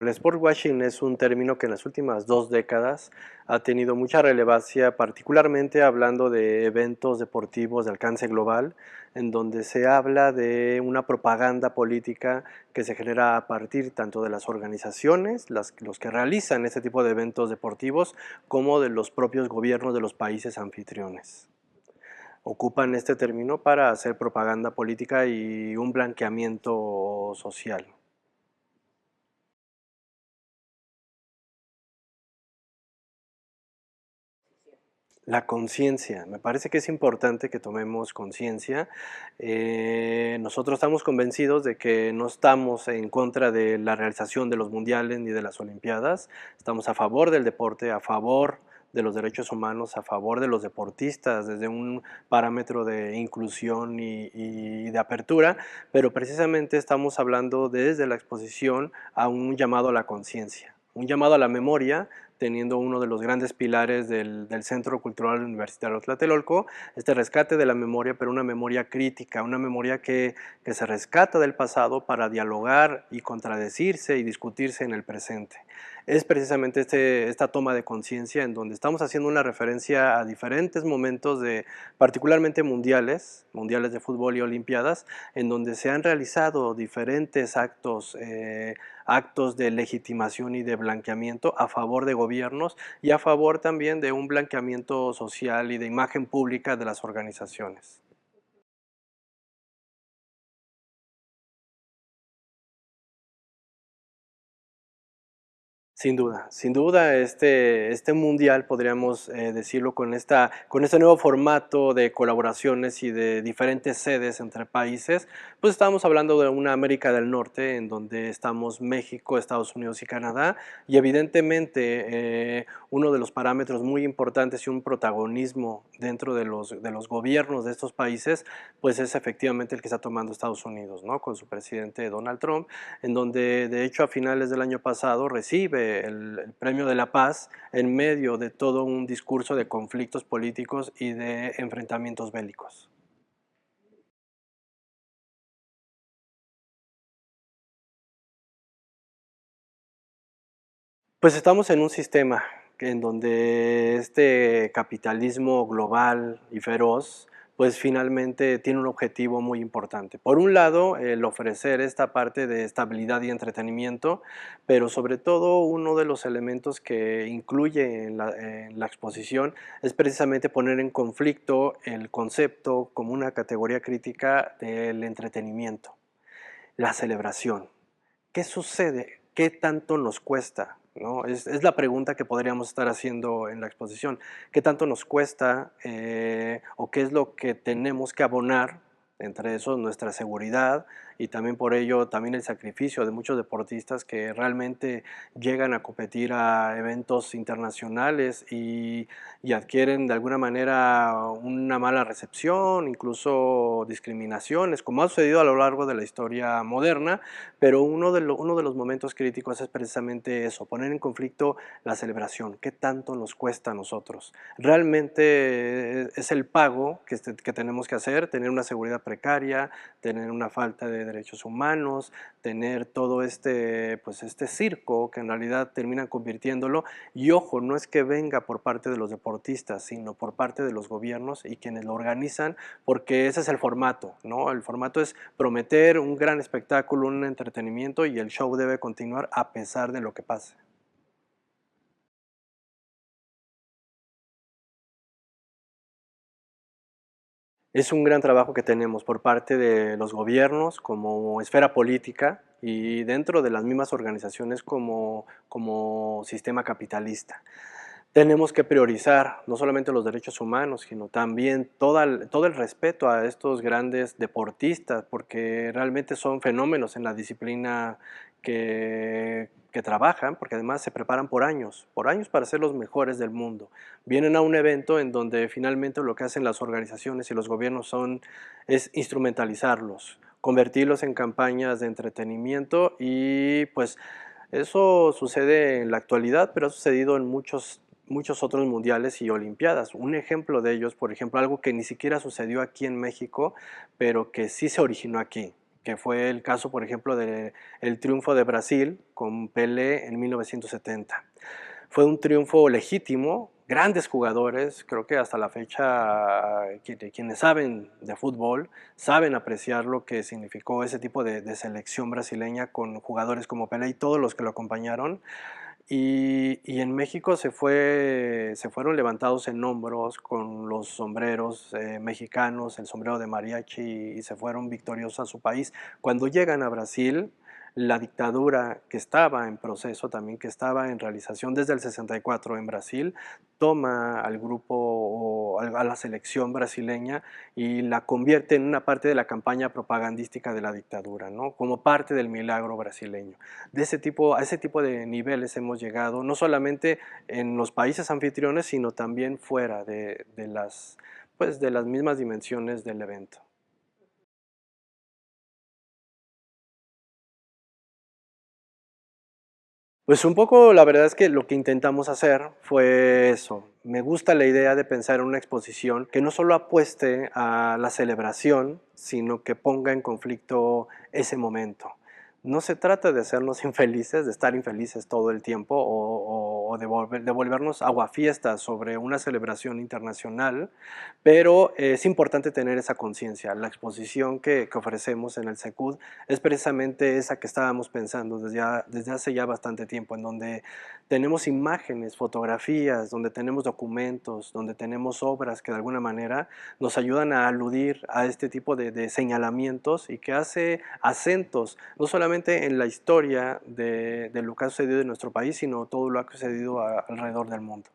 El sport washing es un término que en las últimas 2 décadas ha tenido mucha relevancia, particularmente hablando de eventos deportivos de alcance global, en donde se habla de una propaganda política que se genera a partir tanto de las organizaciones, los que realizan este tipo de eventos deportivos, como de los propios gobiernos de los países anfitriones. Ocupan este término para hacer propaganda política y un blanqueamiento social. La conciencia, me parece que es importante que tomemos conciencia. Nosotros estamos convencidos de que no estamos en contra de la realización de los mundiales ni de las olimpiadas, estamos a favor del deporte, a favor de los derechos humanos, a favor de los deportistas desde un parámetro de inclusión y de apertura, pero precisamente estamos hablando desde la exposición a un llamado a la conciencia, un llamado a la memoria, teniendo uno de los grandes pilares del Centro Cultural Universitario Tlatelolco, este rescate de la memoria, pero una memoria crítica, una memoria que se rescata del pasado para dialogar y contradecirse y discutirse en el presente. Es precisamente esta toma de conciencia en donde estamos haciendo una referencia a diferentes momentos de, particularmente mundiales de fútbol y olimpiadas, en donde se han realizado diferentes actos de legitimación y de blanqueamiento a favor de gobiernos y a favor también de un blanqueamiento social y de imagen pública de las organizaciones. Sin duda este mundial podríamos decirlo con este nuevo formato de colaboraciones y de diferentes sedes entre países, pues estamos hablando de una América del Norte en donde estamos México, Estados Unidos y Canadá y evidentemente uno de los parámetros muy importantes y un protagonismo dentro de los gobiernos de estos países pues es efectivamente el que está tomando Estados Unidos, ¿no? Con su presidente Donald Trump, en donde de hecho a finales del año pasado recibe el Premio de la Paz en medio de todo un discurso de conflictos políticos y de enfrentamientos bélicos. Pues estamos en un sistema en donde este capitalismo global y feroz, pues finalmente tiene un objetivo muy importante. Por un lado, el ofrecer esta parte de estabilidad y entretenimiento, pero sobre todo uno de los elementos que incluye en la exposición es precisamente poner en conflicto el concepto como una categoría crítica del entretenimiento, la celebración. ¿Qué sucede? ¿Qué tanto nos cuesta? ¿No? Es la pregunta que podríamos estar haciendo en la exposición. ¿Qué tanto nos cuesta o qué es lo que tenemos que abonar? Entre eso nuestra seguridad y también por ello también el sacrificio de muchos deportistas que realmente llegan a competir a eventos internacionales y adquieren de alguna manera una mala recepción, incluso discriminaciones, como ha sucedido a lo largo de la historia moderna, pero uno de los momentos críticos es precisamente eso, poner en conflicto la celebración, qué tanto nos cuesta a nosotros. Realmente es el pago que tenemos que hacer, tener una seguridad precaria, tener una falta de derechos humanos, tener todo pues este circo que en realidad terminan convirtiéndolo, y ojo, no es que venga por parte de los deportistas, sino por parte de los gobiernos y quienes lo organizan, porque ese es el formato, ¿no? El formato es prometer un gran espectáculo, un entretenimiento y el show debe continuar a pesar de lo que pase. Es un gran trabajo que tenemos por parte de los gobiernos como esfera política y dentro de las mismas organizaciones como sistema capitalista. Tenemos que priorizar no solamente los derechos humanos, sino también todo el respeto a estos grandes deportistas, porque realmente son fenómenos en la disciplina que trabajan, porque además se preparan por años para ser los mejores del mundo. Vienen a un evento en donde finalmente lo que hacen las organizaciones y los gobiernos es instrumentalizarlos, convertirlos en campañas de entretenimiento y pues eso sucede en la actualidad, pero ha sucedido en muchos otros mundiales y olimpiadas. Un ejemplo de ellos, por ejemplo, algo que ni siquiera sucedió aquí en México, pero que sí se originó aquí. que fue el caso, por ejemplo, del triunfo de Brasil con Pelé en 1970. Fue un triunfo legítimo, grandes jugadores, creo que hasta la fecha quienes saben de fútbol saben apreciar lo que significó ese tipo de selección brasileña con jugadores como Pelé y todos los que lo acompañaron. Y en México se fueron levantados en hombros con los sombreros mexicanos, el sombrero de mariachi, y se fueron victoriosos a su país. Cuando llegan a Brasil, la dictadura que estaba en proceso también, que estaba en realización desde el 64 en Brasil, toma al grupo o a la selección brasileña y la convierte en una parte de la campaña propagandística de la dictadura, ¿no? Como parte del milagro brasileño. A ese tipo de niveles hemos llegado, no solamente en los países anfitriones, sino también fuera pues, de las mismas dimensiones del evento. Pues un poco la verdad es que lo que intentamos hacer fue eso. Me gusta la idea de pensar en una exposición que no solo apueste a la celebración, sino que ponga en conflicto ese momento. No se trata de hacernos infelices, de estar infelices todo el tiempo o de volvernos aguafiestas sobre una celebración internacional, pero es importante tener esa conciencia. La exposición que ofrecemos en el SECUD es precisamente esa que estábamos pensando desde hace ya bastante tiempo, en donde tenemos imágenes, fotografías, donde tenemos documentos, donde tenemos obras que de alguna manera nos ayudan a aludir a este tipo de señalamientos y que hace acentos, no solamente en la historia de lo que ha sucedido en nuestro país, sino todo lo que ha sucedido alrededor del mundo.